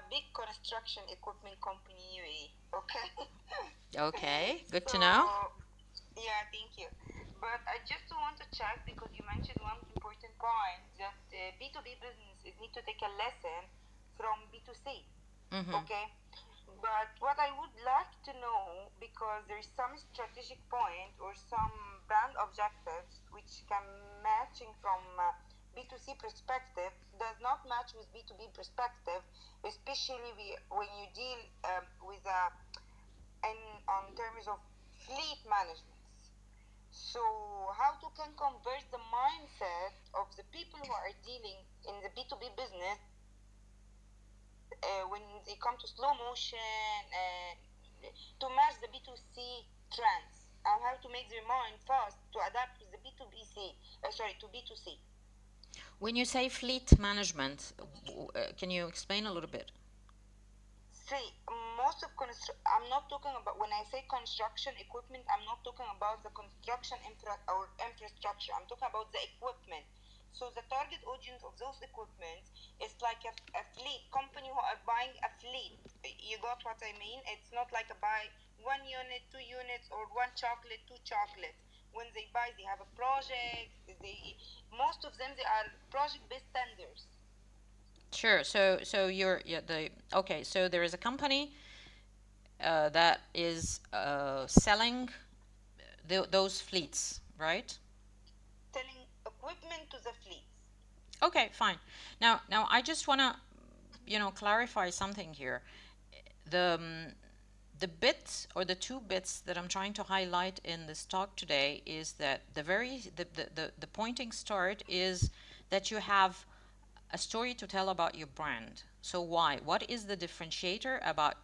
big construction equipment company in UAE. Okay. Okay, good to So know. yeah, thank you. But I just want to check because you mentioned one important point that B2B businesses need to take a lesson from B2C. Mm-hmm. Okay. But what I would like to know, because there is some strategic point or some brand objectives which can matching from B2C perspective does not match with B2B perspective, especially when you deal with in on terms of fleet management. So how to can convert the mindset of the people who are dealing in the B2B business when they come to slow motion to match the B2C trends and how to make their mind fast to adapt to the B2BC, sorry, to B2C. When you say fleet management, can you explain a little bit? See, most of I'm not talking about when I say construction equipment. I'm not talking about the construction infrastructure. I'm talking about the equipment. So the target audience of those equipment is like a fleet company who are buying a fleet. You got what I mean? It's not like a buy one unit, two units, or one chocolate, two chocolate. When they buy, they have a project. They most of them they are project based tenders. Sure. So you're yeah the okay. So there is a company that is selling those fleets, right? Selling equipment to the fleets. Okay, fine. Now I just want to, clarify something here. The the bit or the two bits that I'm trying to highlight in this talk today is that the pointing start is that you have a story to tell about your brand. So why? What is the differentiator about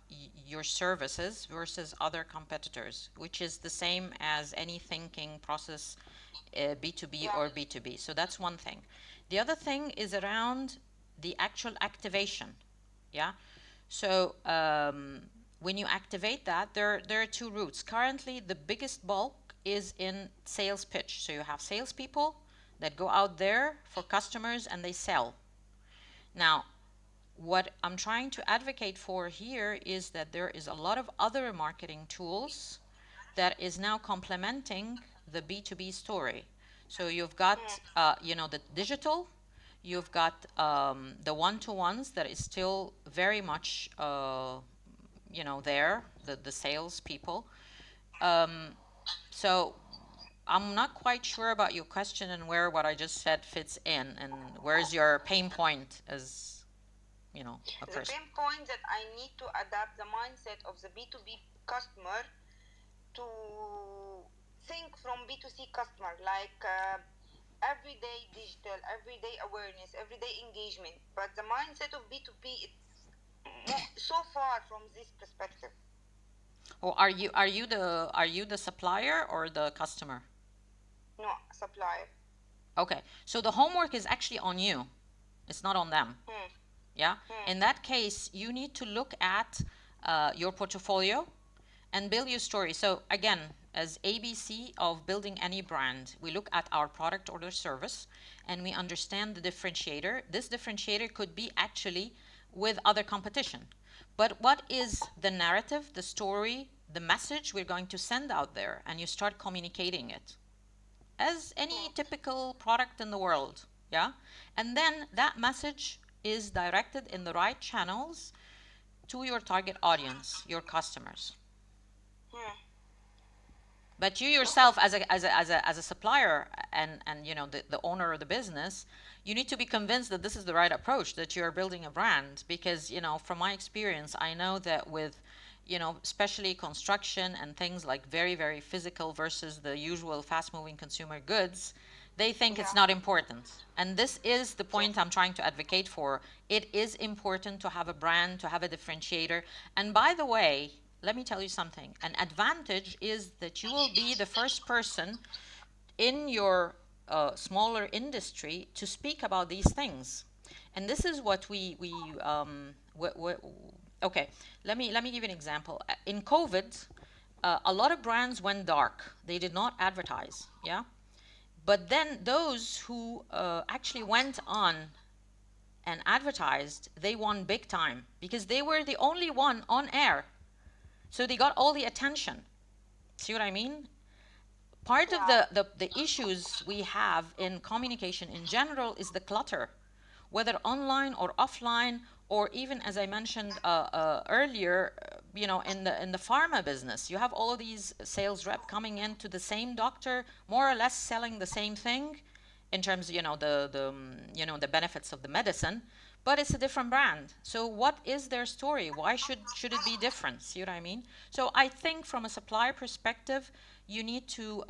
your services versus other competitors, which is the same as any thinking process, B2B Yeah. or B2B. So that's one thing. The other thing is around the actual activation. Yeah. So when you activate that, there are two routes. Currently, the biggest bulk is in sales pitch. So you have salespeople that go out there for customers and they sell. Now, what I'm trying to advocate for here is that there is a lot of other marketing tools that is now complementing the B2B story. So you've got, the digital, you've got the one-to-ones that is still very much, there, the sales people. Um, so I'm not quite sure about your question and where what I just said fits in, and where's your pain point as, a The person. pain point that I need to adapt the mindset of the B2B customer to think from B2C customer, like everyday digital, everyday awareness, everyday engagement. But the mindset of B2B, it's so far from this perspective. Or are you the supplier or the customer? No, supplier. Okay, so the homework is actually on you. It's not on them. Hmm. Yeah. Hmm. In that case, you need to look at your portfolio and build your story. So again, as ABC of building any brand, we look at our product or their service and we understand the differentiator. This differentiator could be actually with other competition. But what is the narrative, the story, the message we're going to send out there? And you start communicating it as any Hmm. typical product in the world. Yeah. And then that message is directed in the right channels to your target audience, your customers. Hmm. But you Okay. yourself, as a supplier and the owner of the business, you need to be convinced that this is the right approach, that you are building a brand. Because from my experience, I know that with especially construction and things like very, very physical versus the usual fast moving consumer goods, they think it's Yeah. not important. And this is the Yeah. point I'm trying to advocate for. It is important to have a brand, to have a differentiator. And by the way, let me tell you something. An advantage is that you will be the first person in your smaller industry to speak about these things. And this is what okay, let me give you an example. In COVID, a lot of brands went dark. They did not advertise. Yeah. But then those who actually went on and advertised, they won big time because they were the only one on air. So they got all the attention. See what I mean? Part of the issues we have in communication in general is the clutter, whether online or offline, or even as I mentioned earlier, in the pharma business, you have all of these sales rep coming into the same doctor, more or less selling the same thing, in terms, the benefits of the medicine, but it's a different brand. So what is their story? Why should it be different? See what I mean? So I think from a supplier perspective, you need to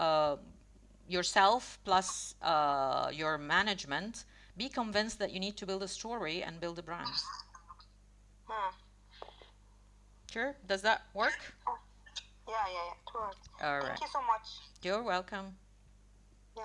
yourself plus your management be convinced that you need to build a story and build a brand. Sure. Does that work? Yeah, it works. All Thank right. you so much. You're welcome. Yeah.